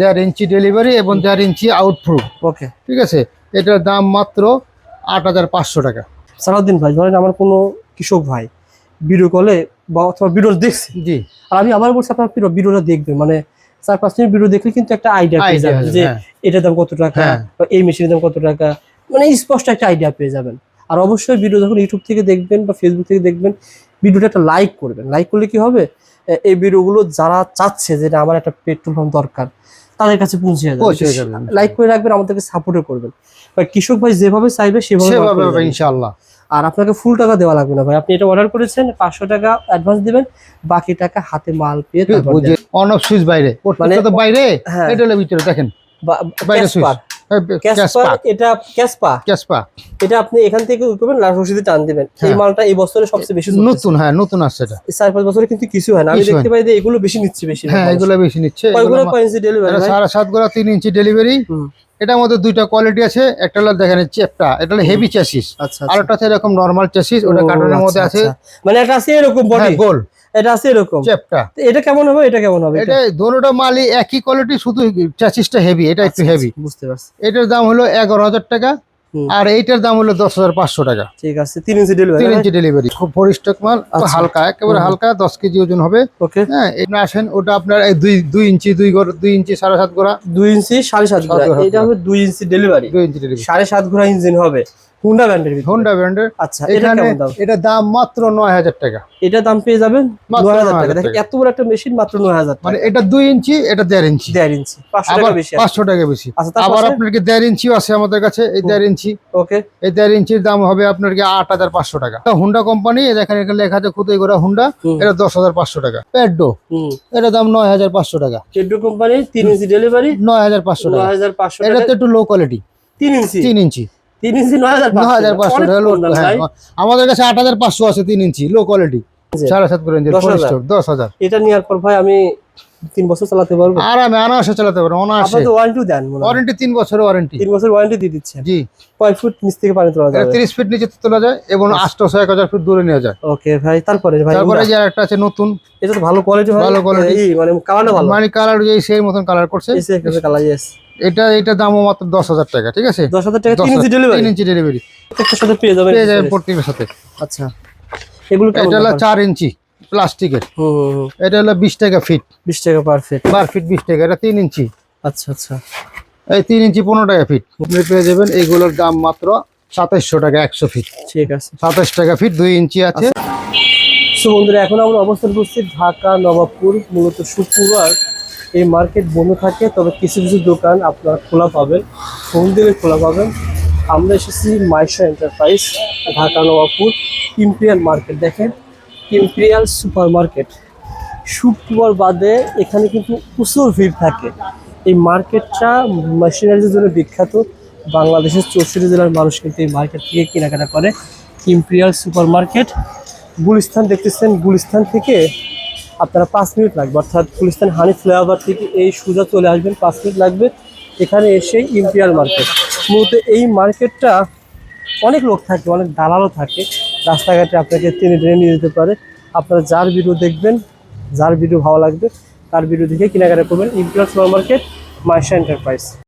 1.5 ইঞ্চি delivery এবং 1.5 ইঞ্চি আউটপ্রুফ। ওকে, ঠিক আছে, এটার দাম মাত্র 8,500 টাকা। সালাউদ্দিন ভাই, ধরেন আমার কোনো কৃষক ভাই ভিডিও কলে বা অথবা ভিডিও দেখছে, জি, আর আমি আবার বলছি আপনার ভিডিওটা দেখবেন, মানে 4-5 মিনিট ভিডিও দেখলে কিন্তু একটা আইডিয়া পেয়ে যাবেন যে এটার দাম কত টাকা বা এই মেশিনের দাম কত টাকা, মানে স্পষ্ট একটা আইডিয়া পেয়ে যাবেন। আর অবশ্যই ভিডিও যখন ইউটিউব থেকে দেখবেন বা ফেসবুক থেকে দেখবেন, ভিডিওটা একটা লাইক করবেন। লাইক করলে কি হবে, এই ভিডিওগুলো যারা চাচ্ছে যে আমার একটা পেট্রোল পাম্প দরকার তাদের কাছে পৌঁছে যাবে। লাইক করে রাখবেন, আমাদেরকে সাপোর্টও করবেন। কৃষক ভাই যেভাবে চাইবে সেভাবে ইনশাআল্লাহ। আর আপনাকে ফুল টাকা দেওয়া লাগবে না ভাই, আপনি এটা অর্ডার করেছেন 500 টাকা অ্যাডভান্স দিবেন, বাকি টাকা হাতে মাল পেয়ে অন অফ সুইচ বাইরে, মানে তো বাইরে, এটা হলো ভিতরে দেখেন বাইরে সুইচ। এটা আপনি এখান থেকে করবেন, রশিদে টান দিবেন। এই মালটা এই বছরে সবচেয়ে বেশি নতুন, নতুন আসছে। এটা 4-5 বছরে কিন্তু কিছু হয় না, আমি দেখতে পাই যে এগুলো বেশি নিচ্ছে। এগুলো বেশি নিচ্ছে। কয় ইঞ্চি ডেলিভারি? 7.5 গোড়া 3 ইঞ্চি ডেলিভারি। এটার মধ্যে দুইটা কোয়ালিটি আছে, একটা হলো দেখেন চেপটা, এটা হলো হেভি চ্যাসিস, আর একটা আছে এরকম নরমাল চ্যাসিস, ওটা কার্টনের মধ্যে আছে, মানে এটা আছে এরকম বডি গোল, এটা আছে এরকম চেপটা। এটা কেমন হবে, এটা কেমন হবে? এটা দুটোটা মালই একই কোয়ালিটি, শুধু চ্যাসিসটা হেভি, এটা একটু হেভি। বুঝতে পারছি। এটার দাম হলো 11,000 টাকা, আর এইটার দাম হলো 10,500 টাকা। ঠিক আছে, 3 ইঞ্চি ডেলিভারি। 3 ইঞ্চি ডেলিভারি, খুব পরিষ্টেক মাল, হালকা, একেবারে হালকা, 10 কেজি ওজন হবে। ওকে, হ্যাঁ, এটা আসেন, ওটা আপনার 2 ইঞ্চি 2 ইঞ্চি 7.5 গোড়া, 2 ইঞ্চি 7.5 গোড়া। এটা হবে 2 ইঞ্চি ডেলিভারি, 2 ইঞ্চি ডেলিভারি, 7.5 গোড়া ইঞ্জিন হবে, হুন্ডা ব্র্যান্ডের। হুন্ডা ব্র্যান্ডের। আচ্ছা, এটা কেমন দাম? এটা দাম মাত্র 9,000 টাকা। এটা দাম পেয়ে যাবেন 9,000 টাকা। দেখেন এত বড় একটা মেশিন মাত্র 9,000 টাকা। মানে এটা 2 ইঞ্চি, এটা 1.5 ইঞ্চি। 1.5 ইঞ্চি 500 টাকা বেশি। 500 টাকা বেশি। আবার আপনাকে 1.5 ইঞ্চিও আছে আমাদের কাছে, এই 1.5 ইঞ্চি। ওকে, এই 1.5 ইঞ্চির দাম হবে আপনার কি 8,500 টাকা। হুন্ডা কোম্পানি, দেখেন এখানে লেখা আছে খুদাই করা হুন্ডা, এটা 10,500 টাকা। পেডো, এটা দাম 9,500 টাকা। পেডো কোম্পানি 3 ইঞ্চি ডেলিভারি 9,500 টাকা। 9,500 টাকা। এটা তো একটু লো কোয়ালিটি। 3 ইঞ্চি 3 ইঞ্চি 9,500 টাকা। আমাদের কাছে 8,500 আছে 3 ইঞ্চি লো কোয়ালিটি, 7.5 রেঞ্জের 10,000। এটা নেওয়ার পর ভাই আমি 3 বছর চালাতে পারবো আরামে, অনায়াসে চালাতে পারবো। অনায়াসে। আপনি তো ওয়ারেন্টি দেন, ওয়ারেন্টি 3 বছরের ওয়ারেন্টি। 3 বছর ওয়ারেন্টি দিয়ে দিচ্ছেন। জি। কয় ফুট নিচ থেকে পানি তোলা যায়? 30 ফিট নিচে তোলা যায় এবং 800-1000 ফিট দূরে নেওয়া যায়। ওকে ভাই, তারপরে যে একটা আছে নতুন, এটা তো ভালো কোয়ালিটি, ভালো কোয়ালিটি, মানে কালারটা ভালো, মানে কালার সেই মতন কালার করছে, কালার। ইয়েস, এটা দামও মাত্র 10,000 টাকা। ঠিক আছে, 10,000 টাকা। 3 ইঞ্চি ডেলিভারি, 3 ইঞ্চি ডেলিভারি প্রত্যেকটার সাথে পেয়ে যাবেন প্রত্যেকটার সাথে। আচ্ছা, এগুলো কেমন? এটা হলো 4 ইঞ্চি প্লাস্টিকের, এটা হলো 20 টাকা ফিট। 20 টাকা পার ফিট। 20 টাকা। এটা 3 ইঞ্চি। আচ্ছা আচ্ছা, এই 3 ইঞ্চি 15 টাকা ফিট। আপনি পেয়ে যাবেন এইগুলোর দাম মাত্র 2700 টাকা 100 ফিট। ঠিক আছে, 27 টাকা ফিট, 2 ইঞ্চি আছে। সো বন্ধুরা, এখন আমরা অবস্থান করছি ঢাকা নবাবপুর। মূলত শুক্রবার এই মার্কেট বন্ধ থাকে, তবে কিছু কিছু দোকান আপনারা খোলা পাবেন, ফোন দিলে খোলা পাবেন। আমরা এসেছি Maisha enterprise, Dhaka Nawabpur imperial market. দেখেন, ইম্পেরিয়াল সুপার মার্কেট। শুক্রবার বাদে এখানে কিন্তু প্রচুর ভিড় থাকে। এই মার্কেটটা মেশিনারিজের জন্য বিখ্যাত। বাংলাদেশের 64 জেলার মানুষ কিন্তু এই মার্কেট থেকে কেনাকাটা করে। ইম্পেরিয়াল সুপার মার্কেট, গুলিস্তান দেখতেছেন। গুলিস্তান থেকে আপনারা 5 মিনিট লাগবে, অর্থাৎ গুলিস্তান হানি ফ্লাইওভার থেকে এই সোজা চলে আসবেন, 5 মিনিট লাগবে। এখানে এসে ইম্পেরিয়াল মার্কেট। মূলত এই মার্কেটটা অনেক লোক থাকে, অনেক দালালও থাকে, রাস্তাঘাটে আপনাকে টেনে টেনে নিয়ে যেতে পারে। আপনারা যার ভিডিও দেখবেন, যার ভিডিও ভালো লাগবে তার ভিডিও দেখে কেনাকাটা করবেন। Imperial super market, Maisha enterprise.